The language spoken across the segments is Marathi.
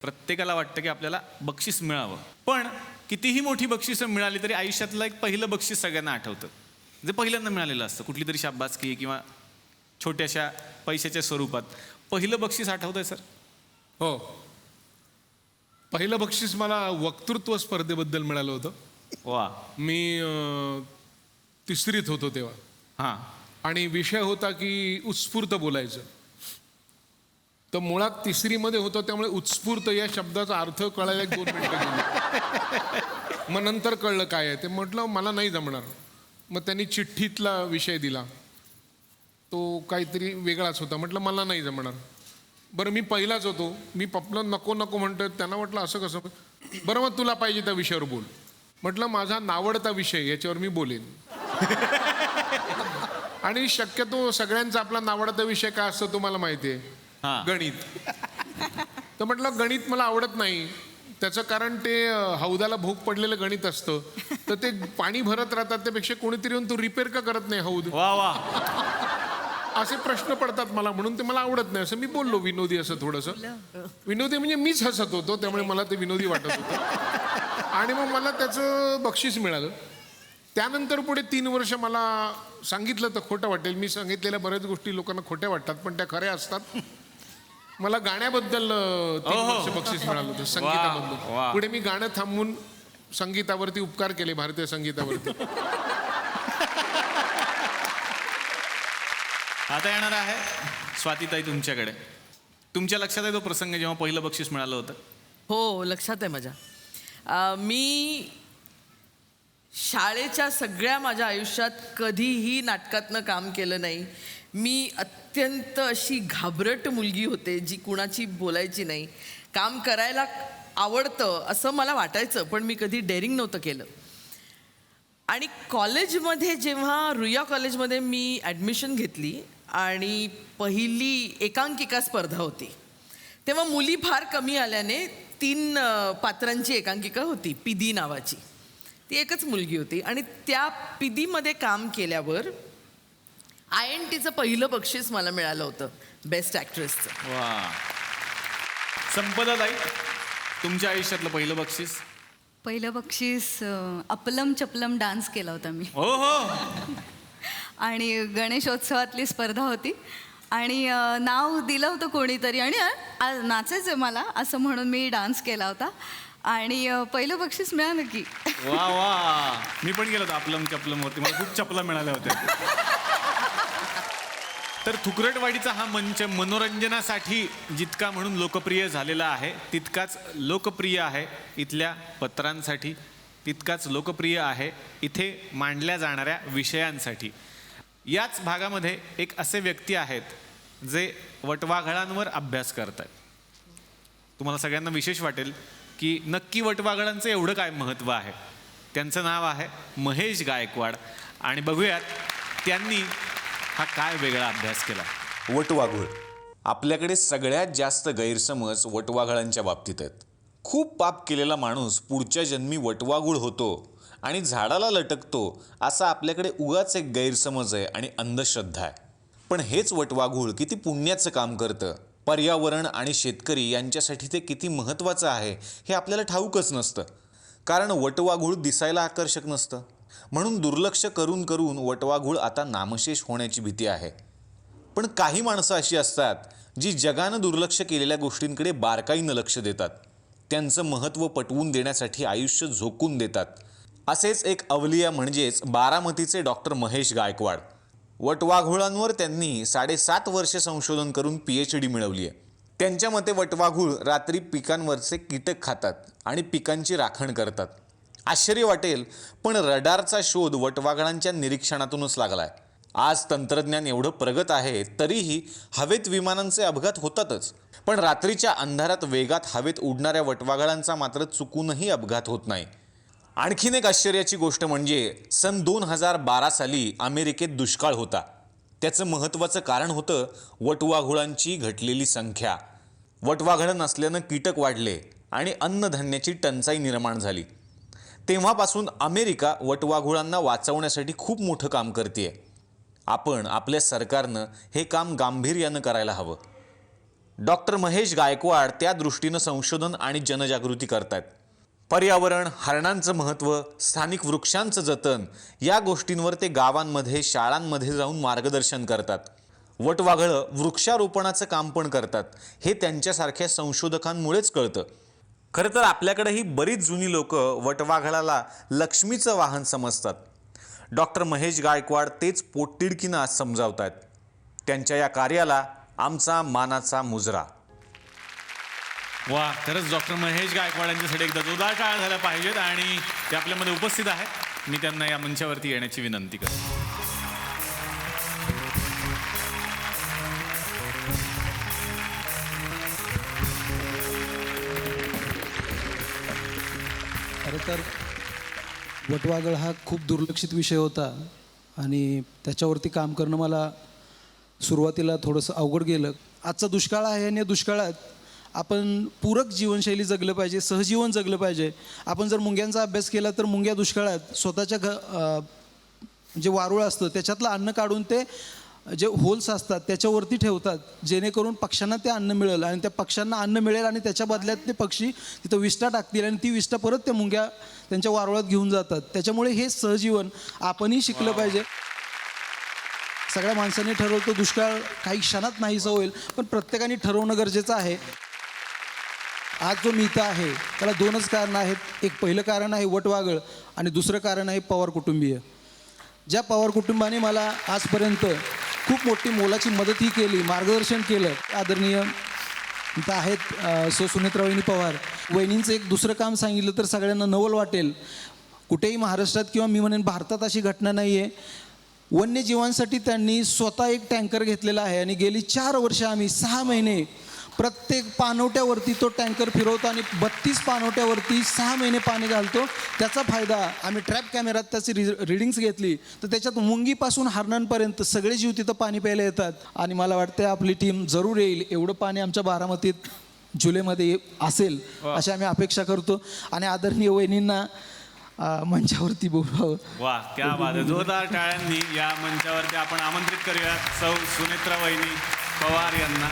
प्रत्येकाला वाटतं की आपल्याला बक्षीस मिळावं, पण कितीही मोठी बक्षिसं मिळाली तरी आयुष्यातलं एक पहिलं बक्षीस सगळ्यांना आठवतं, जे पहिल्यांदा मिळालेलं असतं. कुठली तरी शाबासकी किंवा छोट्याशा पैशाच्या स्वरूपात पहिलं बक्षीस आठवतंय सर? हो, पहिलं बक्षीस मला वक्तृत्व स्पर्धेबद्दल मिळालं होतं. वा. मी तिसरीत होतो तेव्हा, हां. आणि विषय होता की उत्स्फूर्त बोलायचं. तर मुळात तिसरीमध्ये होतो, त्यामुळे उत्स्फूर्त या शब्दाचा अर्थ कळायला 1-2 मिनिटं गेली. मग नंतर कळलं काय आहे ते. म्हटलं मला नाही जमणार. मग त्यांनी चिठ्ठीतला विषय दिला, तो काहीतरी वेगळाच होता. म्हटलं मला नाही जमणार. बरं, मी पहिलाच होतो. मी पपलं नको नको म्हणतोय. त्यांना म्हटलं असं कसं? बरं, मग तुला पाहिजे त्या विषयावर बोल. म्हटलं माझा नावडता विषय, याच्यावर मी बोलेन. आणि शक्यतो सगळ्यांचा आपला नावडता विषय काय असतो तुम्हाला माहिती आहे? गणित. तर म्हटलं गणित मला आवडत नाही. त्याचं कारण ते हौदाला भोग पडलेलं गणित असतं. तर ते पाणी भरत राहतात, त्यापेक्षा कोणीतरी येऊन तो रिपेअर का करत नाही हौद? वा वा. असे प्रश्न पडतात मला, म्हणून ते मला आवडत नाही. असं मी बोललो विनोदी, असं थोडंसं विनोदी, म्हणजे मीच हसत होतो, त्यामुळे मला ते विनोदी वाटत होतं. आणि मग मला त्याचं बक्षीस मिळालं. त्यानंतर पुढे 3 वर्ष मला सांगितलं तर खोटं वाटेल, मी सांगितलेल्या बऱ्याच गोष्टी लोकांना खोट्या वाटतात, पण त्या खऱ्या असतात. मला गाण्याबद्दल 3 वर्ष बक्षीस मिळालं होतं, संगीताबद्दल. पुढे मी गाणं थांबवून संगीतावरती उपकार केले, भारतीय संगीतावरती. आता येणार आहे स्वातीताई तुमच्याकडे. तुमच्या लक्षात आहे तो प्रसंग जेव्हा पहिलं बक्षीस मिळालं होतं? हो, लक्षात आहे माझ्या. मी शाळेच्या सगळ्या माझ्या आयुष्यात कधीही नाटकातनं काम केलं नाही. मी अत्यंत अशी घाबरट मुलगी होते, जी कुणाची बोलायची नाही. काम करायला आवडतं असं मला वाटायचं, पण मी कधी डेअरिंग नव्हतं केलं. आणि कॉलेजमध्ये जेव्हा रुईया कॉलेजमध्ये मी ॲडमिशन घेतली आणि पहिली एकांकिका स्पर्धा होती, तेव्हा मुली फार कमी आल्याने 3 पात्रांची एकांकिका होती, पिदी नावाची. ती एकच मुलगी होती. आणि त्या पिदीमध्ये काम केल्यावर INTचं पहिलं बक्षीस मला मिळालं होतं, बेस्ट ॲक्ट्रेसचं. वा. संपदाताई, तुमच्या आयुष्यातलं पहिलं बक्षीस? पहिलं बक्षीस अपलम चपलम डान्स केला होता मी. हो हो. आणि गणेशोत्सवातली स्पर्धा होती, आणि नाव दिलं होतं कोणीतरी, आणि नाचायचं मला असं म्हणून मी डान्स केला होता, आणि पहिलं बक्षीस मिळालं की. वा वा. मी पण गेलो होतो अपलम चपलम वरती, मला खूप चपला मिळाल्या होत्या. तर थुकरटवाडीचा हा मंच मनोरंजनासाठी जितका म्हणून लोकप्रिय झालेला आहे, तितकाच लोकप्रिय आहे इथल्या पत्रांसाठी, तितकाच लोकप्रिय आहे इथे मांडल्या जाणाऱ्या विषयांसाठी. याच भागामध्ये एक असे व्यक्ती आहेत जे वटवाघळांवर अभ्यास करत आहेत. तुम्हाला सगळ्यांना विशेष वाटेल की नक्की वटवाघळांचं एवढं काय महत्त्व आहे. त्यांचं नाव आहे महेश गायकवाड, आणि बघूयात त्यांनी हा काय वेगळा अभ्यास केला. वटवाघूळ. आपल्याकडे सगळ्यात जास्त गैरसमज वटवाघळांच्या बाबतीत आहेत. खूप पाप केलेला माणूस पुढच्या जन्मी वटवाघूळ होतो आणि झाडाला लटकतो, असा आपल्याकडे उगाच एक गैरसमज आहे आणि अंधश्रद्धा आहे. पण हेच वटवाघूळ किती पुण्याचं काम करतं, पर्यावरण आणि शेतकरी यांच्यासाठी ते किती महत्त्वाचं आहे हे आपल्याला ठाऊकच नसतं. कारण वटवाघूळ दिसायला आकर्षक नसतं, म्हणून दुर्लक्ष करून करून वटवाघूळ आता नामशेष होण्याची भीती आहे. पण काही माणसं अशी असतात जी जगानं दुर्लक्ष केलेल्या गोष्टींकडे बारकाईनं लक्ष देतात, त्यांचं महत्त्व पटवून देण्यासाठी आयुष्य झोकून देतात. असेच एक अवलिया म्हणजेच बारामतीचे डॉक्टर महेश गायकवाड. वटवाघुळांवर त्यांनी 7.5 वर्ष संशोधन करून PhD मिळवली आहे. त्यांच्या मते वटवाघूळ रात्री पिकांवरचे कीटक खातात आणि पिकांची राखण करतात. आश्चर्य वाटेल, पण रडारचा शोध वटवाघळांच्या निरीक्षणातूनच लागला आहे. आज तंत्रज्ञान एवढं प्रगत आहे तरीही हवेत विमानांचे अपघात होतातच, पण रात्रीच्या अंधारात वेगात हवेत उडणाऱ्या वटवाघळांचा मात्र चुकूनही अपघात होत नाही. आणखीन एक आश्चर्याची गोष्ट म्हणजे सन 2012 साली अमेरिकेत दुष्काळ होता. त्याचं महत्त्वाचं कारण होतं वटवाघुळांची घटलेली संख्या. वटवाघळं नसल्यानं कीटक वाढले आणि अन्नधान्याची टंचाई निर्माण झाली. तेव्हापासून अमेरिका वटवाघुळांना वाचवण्यासाठी खूप मोठं काम करते. आपण आपल्या सरकारनं हे काम गांभीर्यानं करायला हवं. डॉक्टर महेश गायकवाड त्या दृष्टीनं संशोधन आणि जनजागृती करतायत. पर्यावरण, हरणांचं महत्त्व, स्थानिक वृक्षांचं जतन या गोष्टींवर ते गावांमध्ये, शाळांमध्ये जाऊन मार्गदर्शन करतात. वटवाघळं वृक्षारोपणाचं काम पण करतात. हे त्यांच्यासारख्या संशोधकांमुळेच कळतं. खरं तर आपल्याकडेही बरीच जुनी लोक वटवाघळाला लक्ष्मीचं वाहन समजतात. डॉक्टर महेश गायकवाड तेच पोटतिडकीनं आज समजावतायत. त्यांच्या या कार्याला आमचा मानाचा मुजरा. वा, खरंच डॉक्टर महेश गायकवाड यांच्यासाठी एकदा जोरदार टाळ्या झाल्या पाहिजेत आणि ते आपल्यामध्ये उपस्थित आहेत. मी त्यांना या मंचावरती येण्याची विनंती करतो. खरं तर वटवाघळ हा खूप दुर्लक्षित विषय होता आणि त्याच्यावरती काम करणं मला सुरुवातीला थोडंसं अवघड गेलं. आजचा दुष्काळ आहे आणि या दुष्काळात आपण पूरक जीवनशैली जगलं पाहिजे, सहजीवन जगलं पाहिजे. आपण जर मुंग्यांचा अभ्यास केला तर मुंग्या दुष्काळात स्वतःच्या जे वारुळ असतं त्याच्यातलं अन्न काढून ते जे होल्स असतात त्याच्यावरती ठेवतात, जेणेकरून पक्ष्यांना ते अन्न मिळेल आणि त्या पक्ष्यांना अन्न मिळेल आणि त्याच्या बदल्यात ते पक्षी तिथं विष्ठा टाकतील आणि ती विष्ठा परत त्या मुंग्या त्यांच्या वारुळात घेऊन जातात. त्याच्यामुळे हे सहजीवन आपणही शिकलं पाहिजे. सगळ्या माणसांनी ठरवतो दुष्काळ काही क्षणात नाहीसा होईल, पण प्रत्येकाने ठरवणं गरजेचं आहे. आज जो मी इथं आहे त्याला दोनच कारणं आहेत. एक पहिलं कारण आहे वटवाघळ आणि दुसरं कारण आहे पवार कुटुंबीय. ज्या पवार कुटुंबाने मला आजपर्यंत खूप मोठी मोलाची मदतही केली, मार्गदर्शन केलं. आदरणीय इथं आहेत सुनेत्रा वहिनी पवार. वहिनींचं एक दुसरं काम सांगितलं तर सगळ्यांना नवल वाटेल. कुठेही महाराष्ट्रात किंवा मी म्हणेन भारतात अशी घटना नाही आहे. वन्यजीवांसाठी त्यांनी स्वतः एक टँकर घेतलेला आहे आणि गेली 4 वर्ष आम्ही 6 महिने प्रत्येक पाणवट्यावरती तो टँकर फिरवतो आणि 32 पाणवट्यावरती 6 महिने पाणी घालतो. त्याचा फायदा आम्ही ट्रॅप कॅमेऱ्यात त्याची रिडिंग्स घेतली तर त्याच्यात मुंगीपासून हरणांपर्यंत सगळे जीव तिथं पाणी प्यायला येतात आणि मला वाटतं आपली टीम जरूर येईल. एवढं पाणी आमच्या बारामतीत जुलैमध्ये असेल अशी आम्ही अपेक्षा करतो आणि आदरणीय वहिनींना मंचावरती बोलवावं. वा, क्या बात आहे. जोरदार टाळ्यांनी या मंचावरती आपण आमंत्रित करूया सौ सुनेत्रा वहिनी पवार यांना.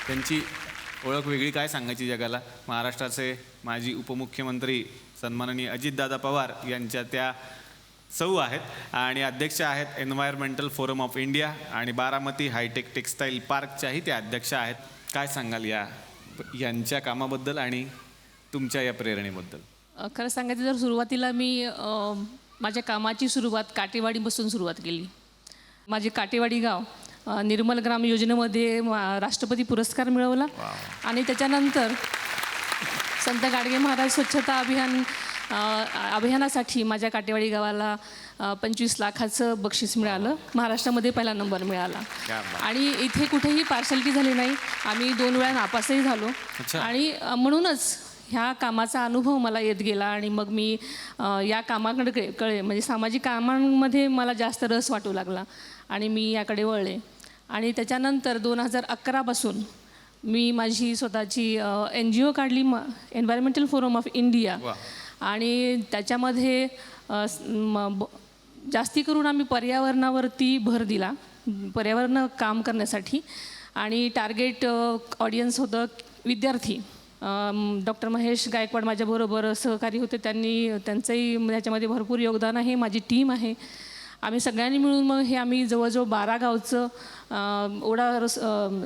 त्यांची ओळख वेगळी काय सांगायची जगाला. महाराष्ट्राचे माजी उपमुख्यमंत्री सन्माननीय अजितदादा पवार यांच्या त्या सौ आहेत आणि अध्यक्ष आहेत एन्व्हायरमेंटल फोरम ऑफ इंडिया आणि बारामती हायटेक टेक्स्टाईल पार्कच्याही त्या अध्यक्ष आहेत. काय सांगाल यांच्या कामाबद्दल आणि तुमच्या या प्रेरणेबद्दल? खरं सांगायचं जर सुरुवातीला मी माझ्या कामाची सुरुवात काटेवाडीपासून सुरुवात केली. माझे काटेवाडी गाव निर्मल ग्राम योजनेमध्ये राष्ट्रपती पुरस्कार मिळवला आणि त्याच्यानंतर संत गाडगे महाराज स्वच्छता अभियानासाठी माझ्या काटेवाडी गावाला 25 लाखाचं बक्षीस मिळालं. महाराष्ट्रामध्ये पहिला नंबर मिळाला आणि इथे कुठेही पार्शालिटी झाली नाही. आम्ही 2 वेळा नापासही झालो आणि म्हणूनच ह्या कामाचा अनुभव मला येत गेला आणि मग मी या कामाकडे म्हणजे सामाजिक कामांमध्ये मला जास्त रस वाटू लागला आणि मी याकडे वळले. आणि त्याच्यानंतर 2011 पासून मी माझी स्वतःची NGO काढली, एन्व्हायरमेंटल फोरम ऑफ इंडिया. आणि त्याच्यामध्ये जास्ती करून आम्ही पर्यावरणावरती भर दिला, पर्यावरण काम करण्यासाठी. आणि टार्गेट ऑडियन्स होतं विद्यार्थी. डॉक्टर महेश गायकवाड माझ्याबरोबर सहकारी होते, त्यांचंही ह्याच्यामध्ये भरपूर योगदान आहे. माझी टीम आहे. आम्ही सगळ्यांनी मिळून मग हे आम्ही जवळजवळ 12 गावचं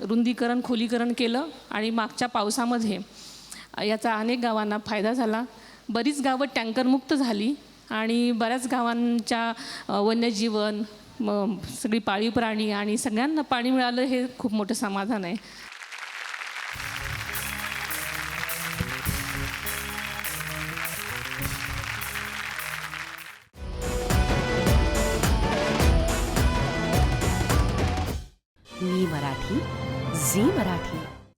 रुंदीकरण, खोलीकरण केलं आणि मागच्या पावसामध्ये याचा अनेक गावांना फायदा झाला. बरीच गावं टँकरमुक्त झाली आणि बऱ्याच गावांच्या वन्यजीवन, सगळी पाळीव प्राणी आणि सगळ्यांना पाणी मिळालं, हे खूप मोठं समाधान आहे. मी मराठी, झी मराठी.